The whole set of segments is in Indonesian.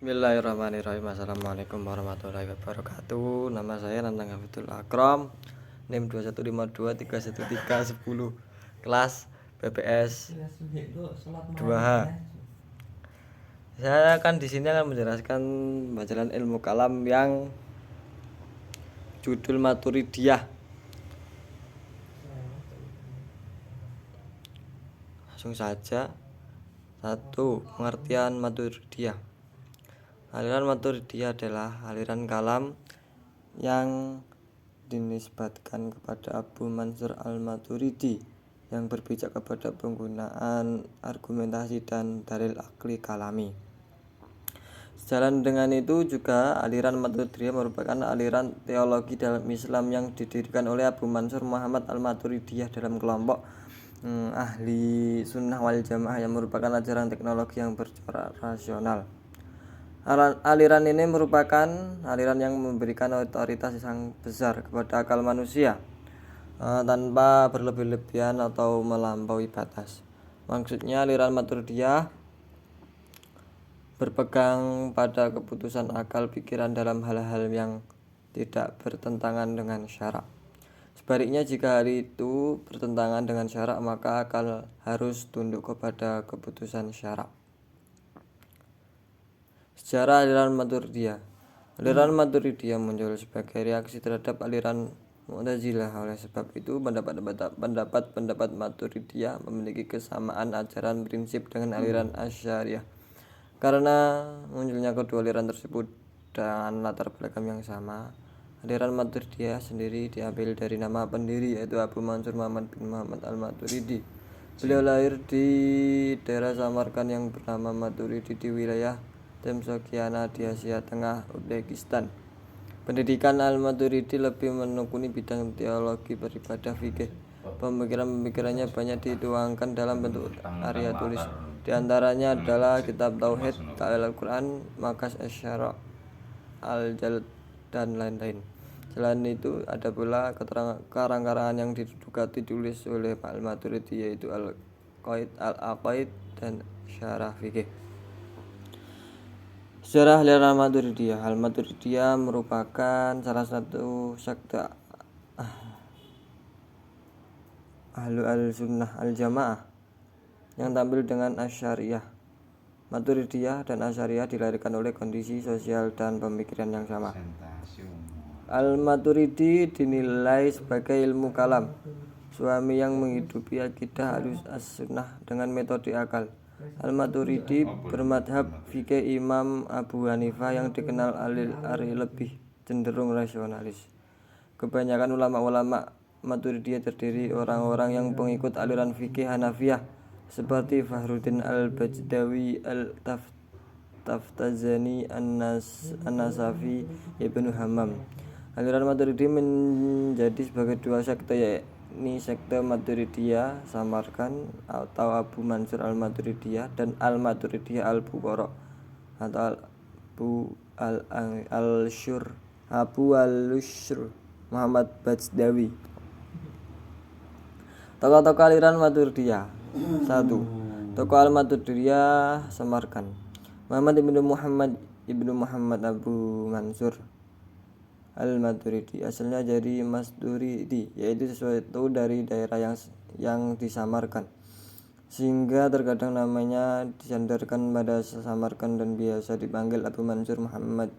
Bismillahirrahmanirrahim. Assalamualaikum warahmatullahi wabarakatuh. Nama saya Nantang Hafidul Akram. NIM 2152311310. Kelas BPS 2H. Saya akan di sini akan menjelaskan pelajaran ilmu kalam yang judul Maturidiyah. Langsung saja. 1. Pengertian Maturidiyah. Aliran Maturidiyah adalah aliran kalam yang dinisbatkan kepada Abu Mansur al-Maturidi yang berpijak kepada penggunaan argumentasi dan dalil akli kalami. Sejalan dengan itu juga aliran Maturidiyah merupakan aliran teologi dalam Islam yang didirikan oleh Abu Mansur Muhammad al-Maturidiyah dalam kelompok ahli sunnah wal jamaah yang merupakan ajaran teknologi yang bercorak rasional. Aliran ini merupakan aliran yang memberikan otoritas yang besar kepada akal manusia tanpa berlebih-lebihan atau melampaui batas. Maksudnya aliran Maturidiyah berpegang pada keputusan akal pikiran dalam hal-hal yang tidak bertentangan dengan syarak. Sebaliknya jika hal itu bertentangan dengan syarak, maka akal harus tunduk kepada keputusan syarak. Sejarah aliran Maturidiyah. Aliran Maturidiyah muncul sebagai reaksi terhadap aliran Mu'tazilah. Oleh sebab itu, pendapat Maturidiyah memiliki kesamaan ajaran prinsip dengan aliran Asy'ariyah. Karena munculnya kedua aliran tersebut dengan latar belakang yang sama, aliran Maturidiyah sendiri diambil dari nama pendiri, yaitu Abu Mansur Muhammad bin Muhammad al-Maturidi. Beliau lahir di daerah Samarkand yang bernama Maturidi di wilayah Temsokiana di Asia Tengah, Uzbekistan. Pendidikan al-Maturidi lebih menekuni bidang teologi, beribadah, fikih. Pemikiran-pemikirannya banyak dituangkan dalam bentuk karya tulis. Di antaranya adalah kitab Tauhid, Ta'lil Al-Quran, Makas Asy-Syara', Al-Jalad, dan lain-lain. Selain itu ada pula karang-karangan yang diduga ditulis oleh al-Maturidi, yaitu Al-Aqaid dan Syarah Fikih. Sejarah aliran Maturidiyah. Al-Maturidiyah merupakan salah satu sekte ahlu al-sunnah al-jamaah yang tampil dengan Asy'ariyah. Maturidiyah dan Asy'ariyah dilahirkan oleh kondisi sosial dan pemikiran yang sama. Al-Maturidi dinilai sebagai ilmu kalam, suami yang menghidupi akidah as-sunnah dengan metode akal. Al-Maturidi bermadhab fikih Imam Abu Hanifah yang dikenal alil-ari lebih cenderung rasionalis. Kebanyakan ulama-ulama Maturidiyah terdiri orang-orang yang pengikut aliran fikih Hanafiyah seperti Fakhruddin al-Bajdawi, al-Taftazani, An-Nasafi, Ibnu Hammam. Aliran Maturidi menjadi sebagai dua sekte, yakni sekte Maturidiyah Samarkand atau Abu Mansur al-Maturidiyah dan al-Maturidiyah al-Bukhara atau Abu al-Syur Muhammad Bajdawi. Tokoh-tokoh aliran Maturidiyah. 1. Tokoh al-Maturidiyah Samarkand. Muhammad ibnu Muhammad Abu Mansur al-Maturidi asalnya dari Masturidi, yaitu sesuatu dari daerah yang disamarkan, sehingga terkadang namanya disandarkan pada Samarkand dan biasa dipanggil Abu Mansur Muhammad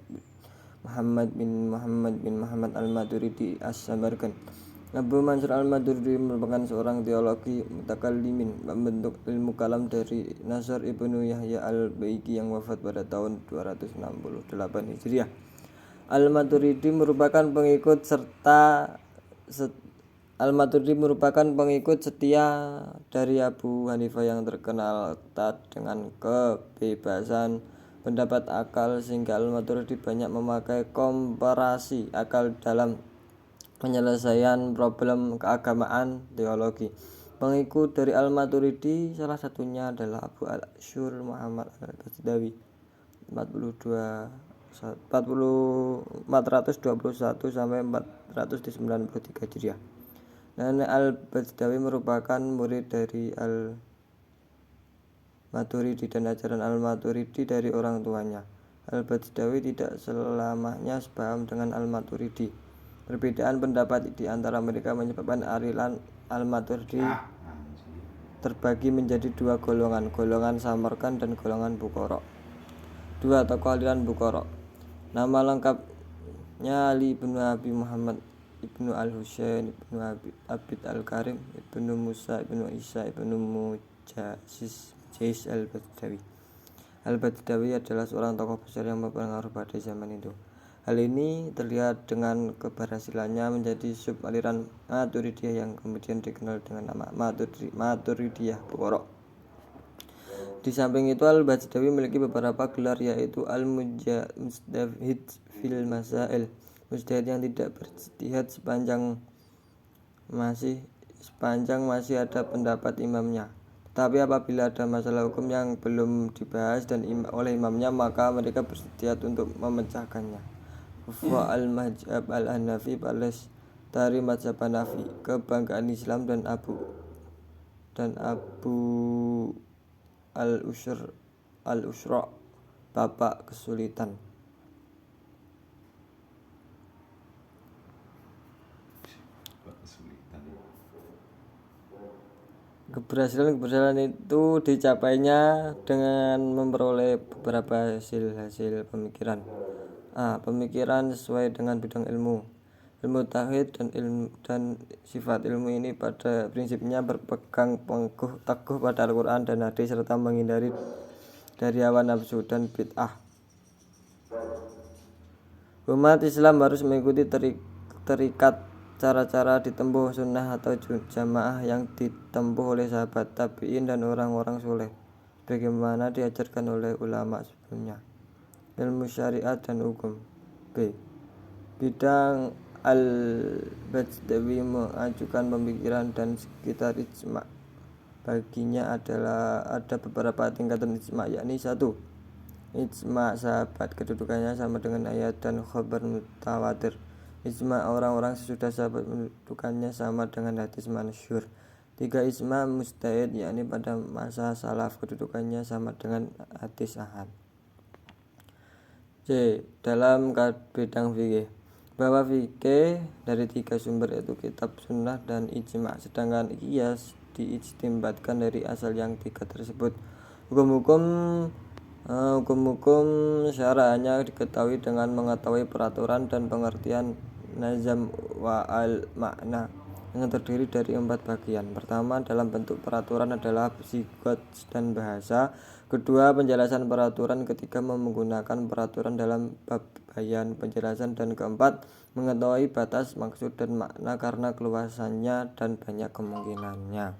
bin Muhammad al-Maturidi as-Samarkand. Abu Mansur al-Maturidi merupakan seorang teologi mutakallimin pembentuk ilmu kalam dari Nasr ibnu Yahya al-Baiki yang wafat pada tahun 268 Hijriah. Al-Maturidi merupakan pengikut setia dari Abu Hanifah yang terkenal ketat dengan kebebasan pendapat akal, sehingga Al-Maturidi banyak memakai komparasi akal dalam penyelesaian problem keagamaan teologi. Pengikut dari Al-Maturidi salah satunya adalah Abu al-Syur Muhammad al-Bajdawi 421 sampai 493 Hijriah. Nenek al-Bajdawi merupakan murid dari al-Maturidi dan ajaran al-Maturidi dari orang tuanya. Al-Bajdawi tidak selamanya sepaham dengan Al-Maturidi. Perbedaan pendapat di antara mereka menyebabkan aliran Al-Maturidi terbagi menjadi dua golongan, golongan Samarkand dan golongan Bukhara. Dua tokoh aliran Bukhara. Nama lengkapnya Ali ibnu Abi Muhammad ibnu Al-Husain ibnu Abid Al-Karim ibnu Musa ibnu Isa ibnu Mujahsis Al-Bajdawi. Al-Bajdawi adalah seorang tokoh besar yang berpengaruh pada zaman itu. Hal ini terlihat dengan keberhasilannya menjadi sub aliran Maturidiyah yang kemudian dikenal dengan nama Maturidiyah Bukhara. Di samping itu Al-Bajdawi memiliki beberapa gelar, yaitu Al-Mujtahid fil Masail, mujtahid yang tidak berijtihad sepanjang masih ada pendapat imamnya. Tetapi apabila ada masalah hukum yang belum dibahas oleh imamnya, maka mereka berijtihad untuk memecahkannya. Wa al-Mazhab al-Hanafi Pales dari mazhab Hanafi, kebanggaan Islam, dan Abu al-Usra, bapak kesulitan. Keberhasilan itu dicapainya dengan memperoleh beberapa hasil pemikiran. Pemikiran sesuai dengan bidang ilmu tauhid dan sifat. Ilmu ini pada prinsipnya berpegang teguh pada Al-Quran dan hadis serta menghindari dari hawa nafsu dan bid'ah. Umat Islam harus mengikuti terikat cara-cara ditempuh sunnah atau jamaah yang ditempuh oleh sahabat, tabi'in, dan orang-orang soleh, bagaimana diajarkan oleh ulama sebelumnya. Ilmu syariat dan hukum. B. Bidang Al-Bajdawi mengajukan pemikiran dan sekitar ijma'. Baginya ada beberapa tingkatan ijma', yakni 1. Ijma' sahabat, kedudukannya sama dengan ayat dan khabar mutawatir. Ijma' orang-orang sesudah sahabat, kedudukannya sama dengan hadis masyhur. 3. Ijma' mujtahid, yakni pada masa salaf, kedudukannya sama dengan hadis ahad. C. Dalam bidang fikih, bahwa fikih dari 3 sumber, yaitu kitab, sunnah, dan ijma', sedangkan qiyas diistimbatkan dari asal yang 3 tersebut. Hukum syara'nya diketahui dengan mengetahui peraturan dan pengertian nazam wa al-makna yang terdiri dari 4 bagian. Pertama, dalam bentuk peraturan adalah sigot dan bahasa. Kedua, penjelasan peraturan. Ketiga, menggunakan peraturan dalam bab bayan penjelasan. Dan keempat, mengetahui batas, maksud, dan makna karena keluasannya dan banyak kemungkinannya.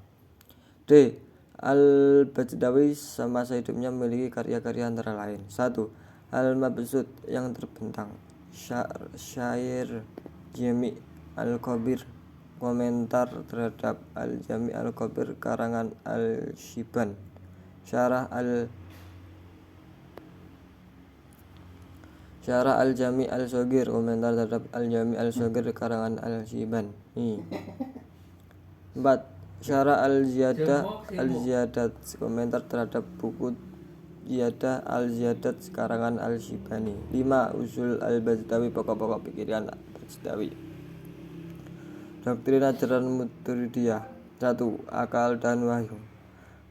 D. Al-Bajdawi semasa hidupnya memiliki karya-karya antara lain. 1. Al-Mabsut yang terbentang, Syair Jami' Al-Kabir, komentar terhadap Al-Jami' Al-Kabir karangan Al-Shiban, Syarah Al-Jami' Al-Shagir, komentar terhadap Al-Jami' Al-Shagir karangan Al-Shiban. 4. Syarah Al-Ziyadat, komentar terhadap buku Ziyadah Al-Ziyadat karangan Al-Shibani. 5. Usul Al-Bajdawi, pokok-pokok pikiran Bajdawi. Doktrin ajaran Maturidiyah. 1. Akal dan wahyu.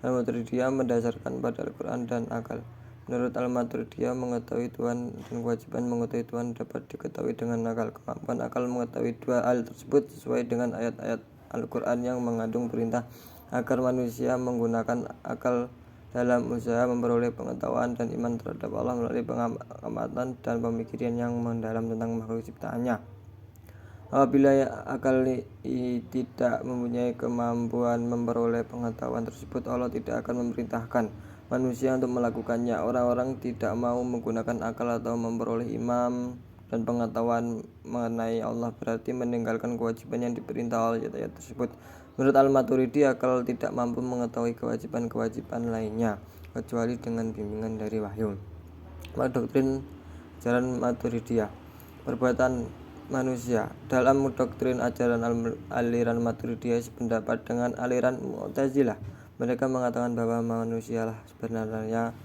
Al-Maturidiyah mendasarkan pada Al-Quran dan akal. Menurut Al-Maturidiyah, mengetahui Tuhan dan kewajiban mengetahui Tuhan dapat diketahui dengan akal. Kemampuan akal mengetahui dua hal tersebut sesuai dengan ayat-ayat Al-Quran yang mengandung perintah agar manusia menggunakan akal dalam usaha memperoleh pengetahuan dan iman terhadap Allah melalui pengamatan dan pemikiran yang mendalam tentang makhluk ciptaannya. Apabila akal tidak mempunyai kemampuan memperoleh pengetahuan tersebut, Allah tidak akan memerintahkan manusia untuk melakukannya. Orang-orang tidak mau menggunakan akal atau memperoleh imam dan pengetahuan mengenai Allah berarti meninggalkan kewajiban yang diperintah oleh ayat-ayat tersebut. Menurut Al-Maturidi, akal tidak mampu mengetahui kewajiban-kewajiban lainnya kecuali dengan bimbingan dari wahyu. Doktrin ajaran Maturidiyah. Perbuatan manusia. Dalam doktrin ajaran aliran Maturidiyah sependapat dengan aliran Mu'tazilah. Mereka mengatakan bahwa manusialah sebenarnya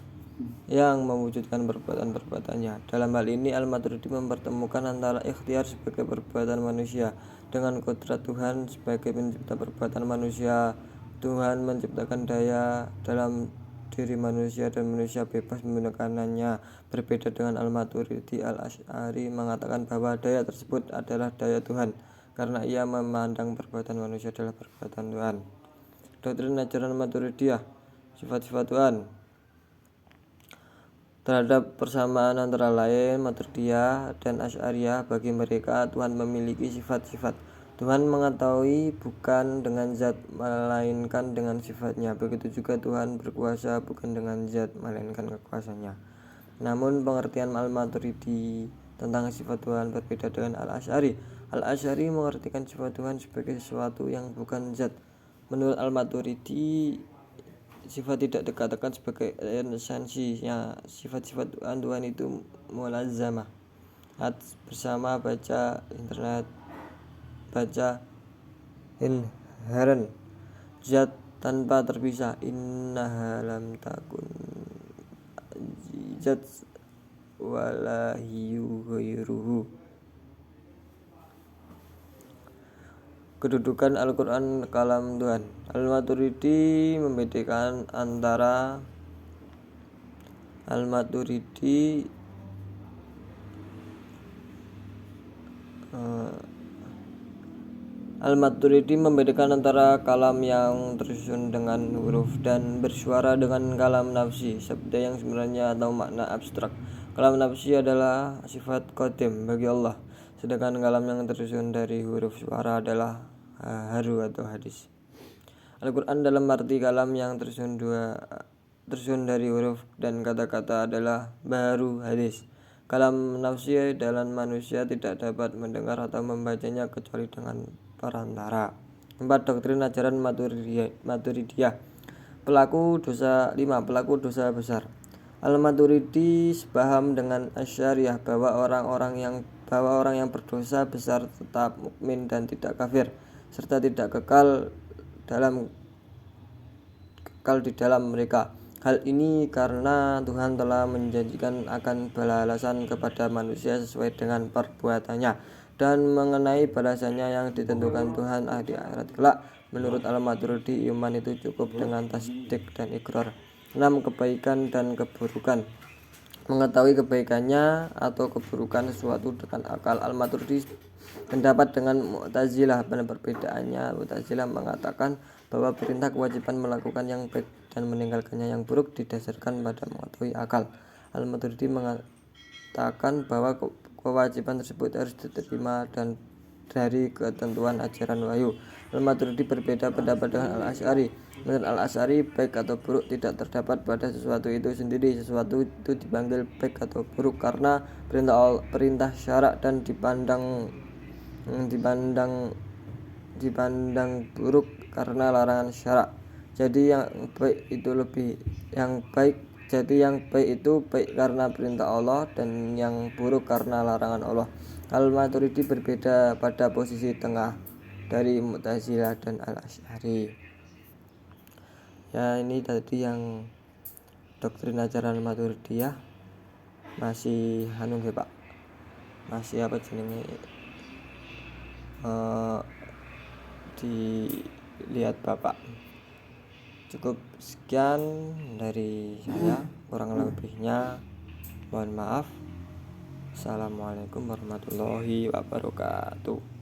yang mewujudkan perbuatan-perbuatannya. Dalam hal ini Al-Maturidi mempertemukan antara ikhtiar sebagai perbuatan manusia dengan kodrat Tuhan sebagai pencipta perbuatan manusia. Tuhan menciptakan daya dalam diri manusia dan manusia bebas menggunakannya. Berbeda dengan Al-Maturidi, Al-Asy'ari mengatakan bahwa daya tersebut adalah daya Tuhan karena ia memandang perbuatan manusia adalah perbuatan Tuhan. Doktrin ajaran Maturidiyah, sifat-sifat Tuhan. Terhadap persamaan antara lain Maturidiyah dan Asy'ariyah, bagi mereka Tuhan memiliki sifat-sifat. Tuhan mengetahui bukan dengan zat melainkan dengan sifatnya. Begitu juga Tuhan berkuasa bukan dengan zat melainkan kekuasaannya. Namun pengertian Al-Maturidi tentang sifat Tuhan berbeda dengan Al-Asy'ari. Al-Asy'ari mengartikan sifat Tuhan sebagai sesuatu yang bukan zat. Menurut Al-Maturidi, sifat tidak dikatakan sebagai esensinya. Sifat-sifat Tuhan itu mulazamah. Bersama baca internet, baca inherent, zat tanpa terpisah. Innaha lam takun zat wala hiyu ghairuhu. Kedudukan Al-Quran kalam Tuhan. Al-Maturidi membedakan antara Al-Maturidi membedakan antara kalam yang tersusun dengan huruf dan bersuara dengan kalam nafsi, sabda yang sebenarnya atau makna abstrak. Kalam nafsi adalah sifat qadim bagi Allah, sedangkan kalam yang tersusun dari huruf suara adalah haru atau hadis. Al-Quran dalam arti kalam yang tersusun dari huruf dan kata-kata adalah baru hadis. Kalam nafsi dalam manusia tidak dapat mendengar atau membacanya kecuali dengan perantara. 4. Doktrin ajaran Maturidiyah. Pelaku dosa besar. Al-Maturidi sepaham dengan Asy'ariyah bahwa orang yang berdosa besar tetap mukmin dan tidak kafir, serta tidak kekal di dalam mereka. Hal ini karena Tuhan telah menjanjikan akan balasan kepada manusia sesuai dengan perbuatannya dan mengenai balasannya yang ditentukan Tuhan di akhirat kelak. Menurut Al-Maturidi, iman itu cukup dengan tasdik dan ikrar. 6. Kebaikan dan keburukan. Mengetahui kebaikannya atau keburukan sesuatu dengan akal. Al-Maturidi pendapat dengan Mu'tazilah. Pada perbedaannya, Mu'tazilah mengatakan bahwa perintah kewajiban melakukan yang baik dan meninggalkannya yang buruk didasarkan pada mengetahui akal. Al-Maturidi mengatakan bahwa kewajiban tersebut harus diterima dan dari ketentuan ajaran wahyu. Al-Maturidi berbeda pendapat dengan Al-Asy'ari. Menurut Al-Asy'ari, baik atau buruk tidak terdapat pada sesuatu itu sendiri. Sesuatu itu dipanggil baik atau buruk karena perintah syarak dan dipandang buruk karena larangan syarak. Jadi yang baik itu baik karena perintah Allah dan yang buruk karena larangan Allah. Al-Maturidi berbeda pada posisi tengah dari Mu'tazilah dan Al-Asy'ari. Ya, ini tadi yang doktrin ajaran Maturidiyah. Masih Pak. Masih apa jenenge? Dilihat Bapak. Cukup sekian dari saya, kurang lebihnya mohon maaf. Assalamualaikum warahmatullahi wabarakatuh.